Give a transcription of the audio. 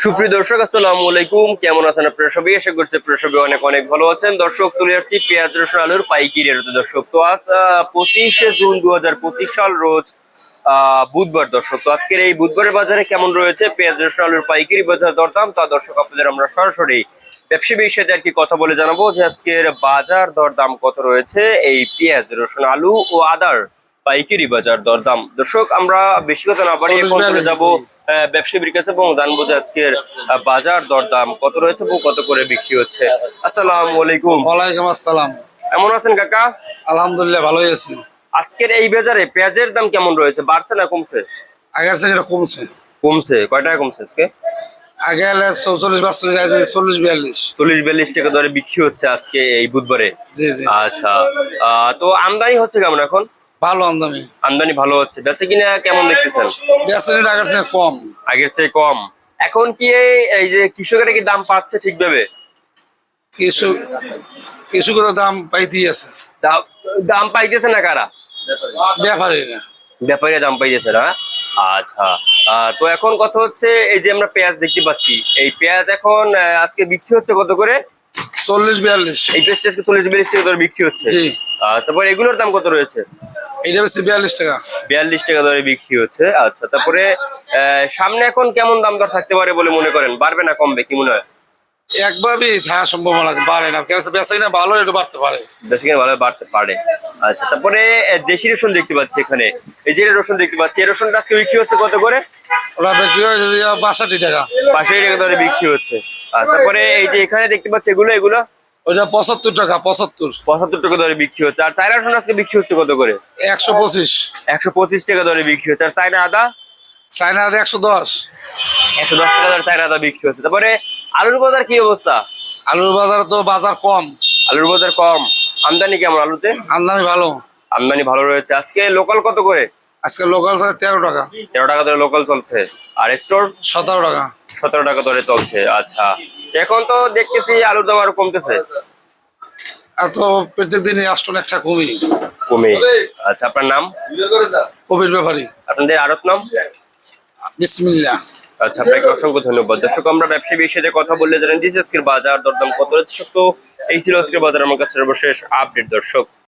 সুপ্রিয় দর্শক, আসসালামু আলাইকুম। কেমন আছেন আপনারা সবাই? আশা করছি আপনারা সবাই অনেক অনেক ভালো আছেন। দর্শক, চলে আসছি পেঁয়াজ রসুন আলুর পাইকারি রেটে। দর্শক, তো আজ 25শে জুন 2025 সাল, রোজ বুধবার। দর্শক, তো আজকের এই বুধবারের বাজারে কেমন রয়েছে পেঁয়াজ রসুন আলুর পাইকারি বাজার দরদাম, তা দর্শক আপনাদের আমরা সরাসরি ব্যবসায়ীর সাথে আর কি কথা বলে জানাবো যে আজকের বাজার দরদাম কত রয়েছে এই পেঁয়াজ রসুন আলু ও আদার পাইকারি বাজার দরদাম। দর্শক, আমরা বেশি কথা না বাড়িয়ে এখন চলে যাবো ব্যবসায়ীর কাছে এবং জানবো যে আজকের বাজার দরদাম কত রয়েছে এবং কত করে বিক্রি হচ্ছে। আসসালামু আলাইকুম। ওয়ালাইকুম আসসালাম। কেমন আছেন কাকা? আলহামদুলিল্লাহ ভালোই আছি। আজকের এই বাজারে পেঁয়াজের দাম কেমন রয়েছে? বাড়ছে না কমছে? আগের থেকে এটা কমছে। কমছে। কয় টাকা কমছে আজকে? আগে 44-42, 40-42। 40-42 টাকা দরে বিক্রি হচ্ছে আজকে এই বুধবারে। জি জি। আচ্ছা, তো আমদানি হচ্ছে কেমন এখন? ভালো আমদানি। আমদানি ভালো হচ্ছে। বেচে কিনা কেমন দেখতেছেন? বেচা আগের থেকে কম। আগের চেয়ে কম। এখন কি এই যে কৃষকেরা কি দাম পাচ্ছে ঠিকভাবে? কৃষকের দাম পাইতেই আছে। দাম পাইতেছে না কারা? ব্যাপারীরা। ব্যাপারীরা দাম পাইতেছে না। আচ্ছা, তো এখন কথা হচ্ছে এই যে আমরা পেঁয়াজ দেখতে পাচ্ছি, এই পেঁয়াজ এখন আজকে বিক্রি হচ্ছে কত করে? 40-42। এই পেঁয়াজটা আজকে 40-42 টাকা দরে বিক্রি হচ্ছে। জি। তারপর এগুলোর দাম কত রয়েছে? এটা হচ্ছে 42 টাকা। 42 টাকা দরে বিক্রি হচ্ছে। আচ্ছা, তারপরে সামনে এখন কেমন দাম দর থাকতে পারে বলে মনে করেন? বাড়বে না কমবে, কি মনে হয়? একভাবেই থাকা সম্ভাবনা বাড়ে না, বেচা কিনা ভালো একটু বাড়তে পারে। বেশি কিনা ভালো বাড়তে পারে। আচ্ছা, তারপরে দেশি রসুন দেখতে পাচ্ছি এখানে, এই যে রসুন দেখতে পাচ্ছি, এই রসুনটা আজকে বিক্রি হচ্ছে কত করে? ওরা বিক্রি হয়েছে 62 টাকা। 65 টাকা দরে বিক্রি হচ্ছে। আচ্ছা, তারপরে এই যে এখানে দেখতে পাচ্ছি এগুলো ওইটা 75 টাকা। 75 টাকা দরে বিক্রি হচ্ছে। আর চায়না রসুন আজকে বিক্রি হচ্ছে কত করে? 125। 125 টাকা দরে বিক্রি হচ্ছে। আর চায়না আদা? চায়না 110। 110 টাকা দরে চায়না আদা বিক্রি হচ্ছে। তারপরে আলুর বাজার কি অবস্থা? আলুর বাজার তো বাজার কম। আলুর বাজার কম। আমদানি কেমন আলুতে? আমদানি ভালো। আমদানি ভালো রয়েছে। আজকে লোকাল কত করে? আজকে লোকাল 13 টাকা। 13 টাকা দরে লোকাল চলছে। আর স্টোর? 17 টাকা। 17 টাকা দরে চলছে। আচ্ছা, এখন তো দেখতেছি আলুর দাম আরো কমতেছে। এত প্রত্যেক দিনই আসতো একটা কমে। আচ্ছা, আপনার নাম? কবির ব্যাপারী। আপনাদের আড়ত নাম? বিসমিল্লাহ। আচ্ছা, আপনাকে অসংখ্য ধন্যবাদ। দর্শক, আমরা ব্যবসায়ীর সাথে কথা বললে জানেন যে আজকের বাজার দরদাম কত রয়েছে। তো এই ছিল আজকের বাজার আমার কাছে সর্বশেষ আপডেট। দর্শক।